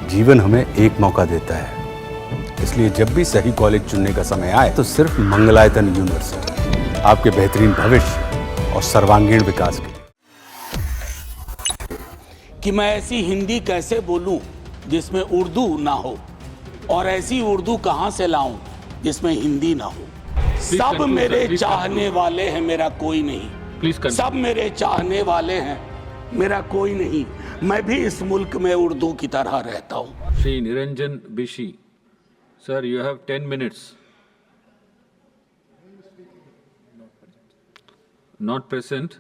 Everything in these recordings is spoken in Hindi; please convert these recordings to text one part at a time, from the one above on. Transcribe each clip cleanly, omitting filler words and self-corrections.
जीवन हमें एक मौका देता है, इसलिए जब भी सही कॉलेज चुनने का समय आए तो सिर्फ मंगलायतन यूनिवर्सिटी आपके बेहतरीन भविष्य और सर्वांगीण विकास के लिए। कि मैं ऐसी हिंदी कैसे बोलूं जिसमें उर्दू ना हो, और ऐसी उर्दू कहां से लाऊं जिसमें हिंदी ना हो। सब मेरे चाहने वाले हैं, मेरा कोई नहीं। सब मेरे चाहने वाले हैं, मेरा कोई नहीं। मैं भी इस मुल्क में उर्दू की तरह रहता हूं। Shri Niranjan Bishi, sir, you have 10 minutes. Not present.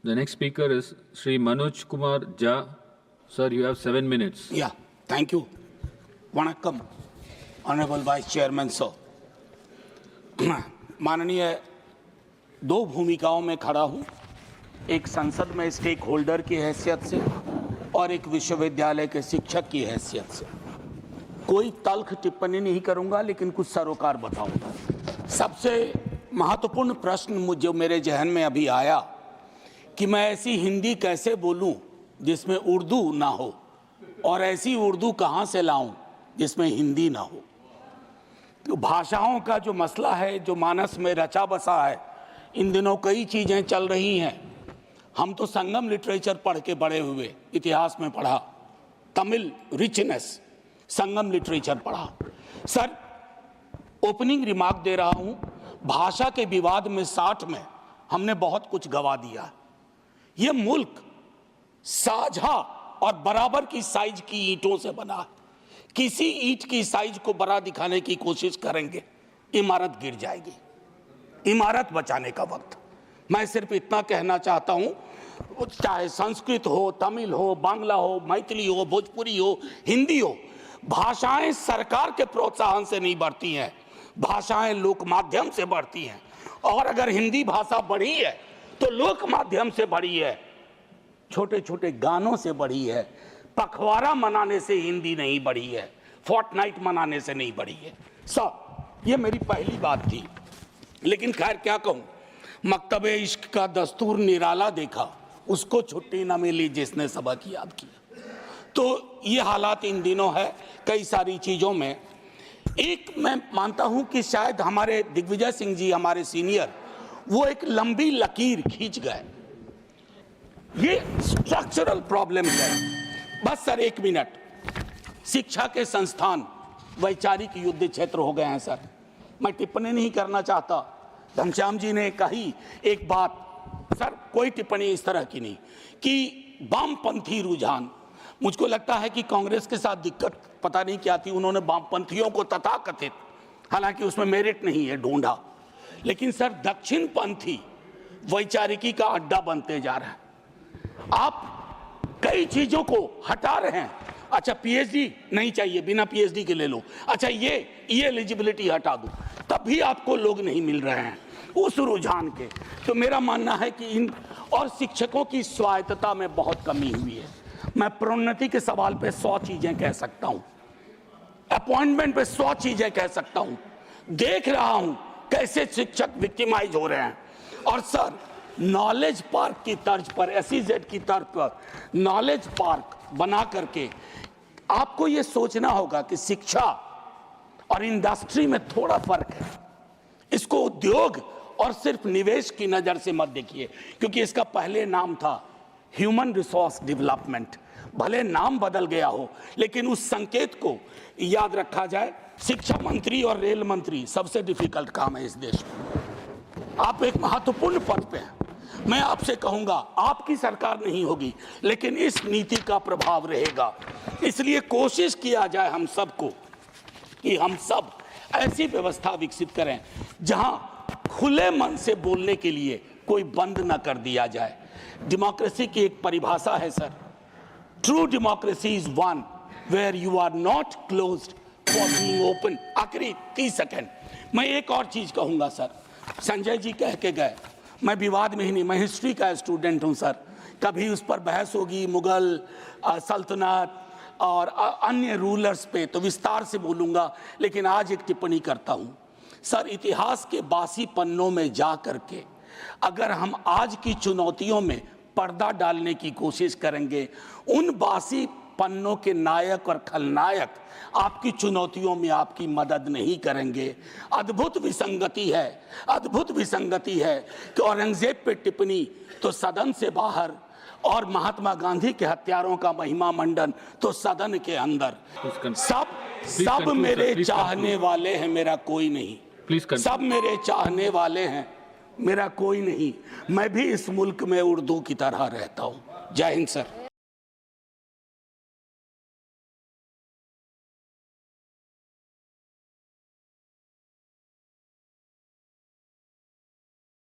The next speaker is Shri Manoj Kumar Jha. Sir, you have 7 minutes. Yeah, thank you. Vanakkam, Honorable Vice Chairman sir. माननीय, दो भूमिकाओं में खड़ा हूं, एक संसद में स्टेक होल्डर की हैसियत से और एक विश्वविद्यालय के शिक्षक की हैसियत से। कोई तल्ख टिप्पणी नहीं करूंगा, लेकिन कुछ सरोकार बताऊंगा। सबसे महत्वपूर्ण प्रश्न मुझे मेरे जहन में अभी आया कि मैं ऐसी हिंदी कैसे बोलूं जिसमें उर्दू ना हो, और ऐसी उर्दू कहां से लाऊं जिसमें हिंदी ना हो। तो भाषाओं का जो मसला है, जो मानस में रचा बसा है, इन दिनों कई चीज़ें चल रही हैं। हम तो संगम लिटरेचर पढ़ के बड़े हुए, इतिहास में पढ़ा, तमिल रिचनेस, संगम लिटरेचर पढ़ा। सर, ओपनिंग रिमार्क दे रहा हूं, भाषा के विवाद में 60 में हमने बहुत कुछ गवा दिया। ये मुल्क साझा और बराबर की साइज की ईंटों से बना है। किसी ईंट की साइज को बड़ा दिखाने की कोशिश करेंगे, इमारत गिर जाएगी। इमारत बचाने का वक्त। मैं सिर्फ इतना कहना चाहता हूं, चाहे संस्कृत हो, तमिल हो, बांग्ला हो, मैथिली हो, भोजपुरी हो, हिंदी हो, भाषाएं सरकार के प्रोत्साहन से नहीं बढ़ती हैं, भाषाएं लोक माध्यम से बढ़ती हैं। और अगर हिंदी भाषा बढ़ी है तो लोक माध्यम से बढ़ी है, छोटे छोटे गानों से बढ़ी है। पखवाड़ा मनाने से हिंदी नहीं बढ़ी है, फोर्टनाइट मनाने से नहीं बढ़ी है। सर, ये मेरी पहली बात थी, लेकिन खैर क्या कहूँ, मकतबे इश्क का दस्तूर निराला देखा, उसको छुट्टी न मिली जिसने सबक याद किया। तो ये हालात इन दिनों है कई सारी चीज़ों में। एक मैं मानता हूं कि शायद हमारे दिग्विजय सिंह जी, हमारे सीनियर, वो एक लंबी लकीर खींच गए। ये स्ट्रक्चरल प्रॉब्लम है। बस सर, 1 मिनट। शिक्षा के संस्थान वैचारिक युद्ध क्षेत्र हो गए हैं सर। मैं टिप्पणी नहीं करना चाहता। घनश्याम जी ने कही एक बात, सर कोई टिप्पणी इस तरह की नहीं, कि वामपंथी रुझान, मुझको लगता है कि कांग्रेस के साथ दिक्कत पता नहीं क्या थी, उन्होंने वामपंथियों को तथाकथित, हालांकि उसमें मेरिट नहीं है, ढूंढा। लेकिन सर, दक्षिण पंथी वैचारिकी का अड्डा बनते जा रहा है। आप कई चीजों को हटा रहे हैं। अच्छा, पीएचडी नहीं चाहिए, बिना पीएचडी के ले लो। अच्छा, ये एलिजिबिलिटी हटा दो, तब भी आपको लोग नहीं मिल रहे हैं उस रुझान के। तो मेरा मानना है कि इन और शिक्षकों की स्वायत्तता में बहुत कमी हुई है। मैं प्रोन्नति के सवाल पे 100 चीजें कह सकता हूं, अपॉइंटमेंट पे 100 चीजें कह सकता हूं। देख रहा हूं कैसे शिक्षक विक्टिमाइज हो रहे हैं। और सर, नॉलेज पार्क की तर्ज पर, एसईजेड की तर्ज पर नॉलेज पार्क बना करके आपको ये सोचना होगा कि शिक्षा और इंडस्ट्री में थोड़ा फर्क है। इसको उद्योग और सिर्फ निवेश की नजर से मत देखिए, क्योंकि इसका पहले नाम था ह्यूमन रिसोर्स डेवलपमेंट। भले नाम बदल गया हो, लेकिन उस संकेत को याद रखा जाए। शिक्षा मंत्री और रेल मंत्री सबसे डिफिकल्ट काम है इस देश में। आप एक महत्वपूर्ण पद पे हैं। मैं आपसे कहूंगा, आपकी सरकार नहीं होगी, लेकिन इस नीति का प्रभाव रहेगा। इसलिए कोशिश किया जाए हम सबको कि हम सब ऐसी व्यवस्था विकसित करें जहां खुले मन से बोलने के लिए कोई बंद न कर दिया जाए। डेमोक्रेसी की एक परिभाषा है sir, true democracy is one where you are not closed for being open. आखिरी 30 सेकेंड मैं एक और चीज कहूंगा सर। संजय जी कह के गए, मैं विवाद में ही नहीं, मैं हिस्ट्री का स्टूडेंट हूं सर। कभी उस पर बहस होगी, मुगल सल्तनत और अन्य रूलर्स पे, तो विस्तार से बोलूंगा, लेकिन आज एक टिप्पणी करता हूं सर। इतिहास के बासी पन्नों में जा करके अगर हम आज की चुनौतियों में पर्दा डालने की कोशिश करेंगे। उन बासी पन्नों के नायक और खलनायक आपकी चुनौतियों में आपकी मदद नहीं करेंगे। अद्भुत विसंगति है, अद्भुत विसंगति है कि औरंगजेब पे टिप्पणी तो सदन से बाहर और महात्मा गांधी के हत्यारों का महिमा मंडन तो सदन के अंदर। सब मेरे चाहने वाले हैं, मेरा कोई नहीं। सब मेरे चाहने वाले हैं, मेरा कोई नहीं। मैं भी इस मुल्क में उर्दू की तरह रहता हूं। जय हिंद सर।